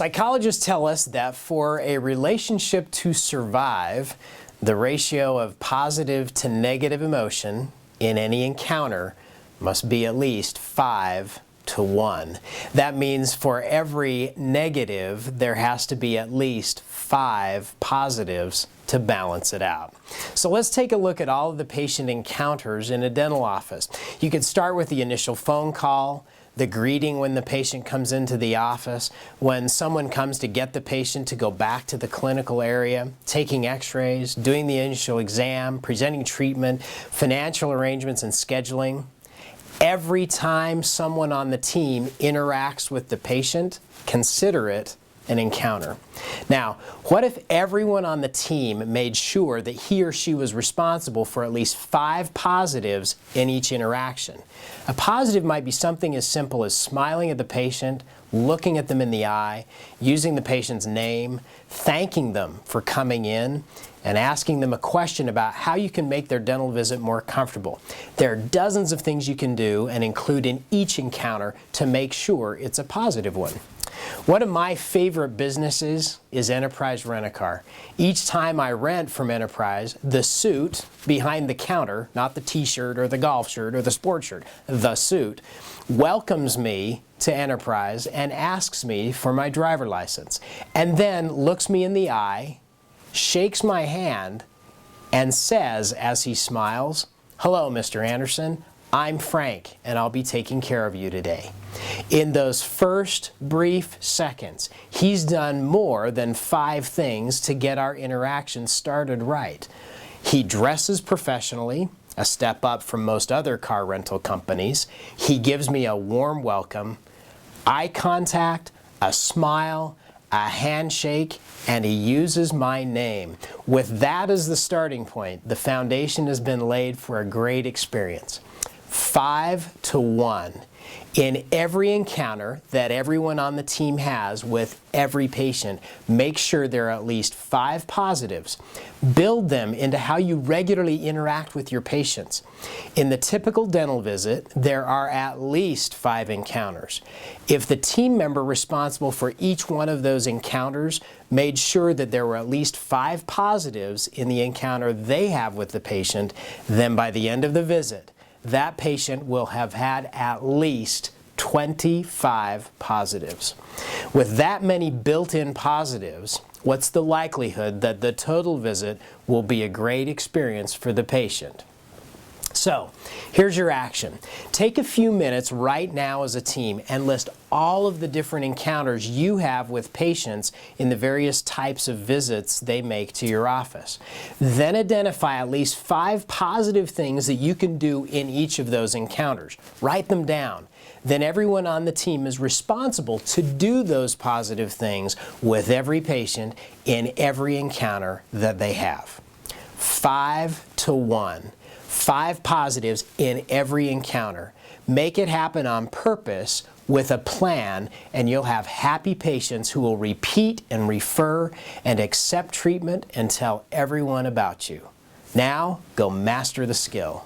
Psychologists tell us that for a relationship to survive, the ratio of positive to negative emotion in any encounter must be at least 5 to 1. That means for every negative, there has to be at least 5 positives to balance it out. So let's take a look at all of the patient encounters in a dental office. You could start with the initial phone call, the greeting when the patient comes into the office, when someone comes to get the patient to go back to the clinical area, taking x-rays, doing the initial exam, presenting treatment, financial arrangements and scheduling. Every time someone on the team interacts with the patient, consider it an encounter. Now, what if everyone on the team made sure that he or she was responsible for at least 5 positives in each interaction? A positive might be something as simple as smiling at the patient, looking at them in the eye, using the patient's name, thanking them for coming in, and asking them a question about how you can make their dental visit more comfortable. There are dozens of things you can do and include in each encounter to make sure it's a positive one. One of my favorite businesses is Enterprise Rent-A-Car. Each time I rent from Enterprise, the suit behind the counter, not the t-shirt or the golf shirt or the sports shirt, the suit, welcomes me to Enterprise and asks me for my driver license, and then looks me in the eye, shakes my hand, and says as he smiles, "Hello, Mr. Anderson. I'm Frank, and I'll be taking care of you today." In those first brief seconds, he's done more than 5 things to get our interaction started right. He dresses professionally, a step up from most other car rental companies. He gives me a warm welcome, eye contact, a smile, a handshake, and he uses my name. With that as the starting point, the foundation has been laid for a great experience. 5 to 1. In every encounter that everyone on the team has with every patient, make sure there are at least 5 positives. Build them into how you regularly interact with your patients. In the typical dental visit, there are at least 5 encounters. If the team member responsible for each one of those encounters made sure that there were at least 5 positives in the encounter they have with the patient, then by the end of the visit, that patient will have had at least 25 positives. With that many built-in positives, what's the likelihood that the total visit will be a great experience for the patient? So, here's your action. Take a few minutes right now as a team and list all of the different encounters you have with patients in the various types of visits they make to your office. Then identify at least 5 positive things that you can do in each of those encounters. Write them down. Then everyone on the team is responsible to do those positive things with every patient in every encounter that they have. 5 to 1. 5 positives in every encounter. Make it happen on purpose with a plan, and you'll have happy patients who will repeat and refer and accept treatment and tell everyone about you. Now, go master the skill.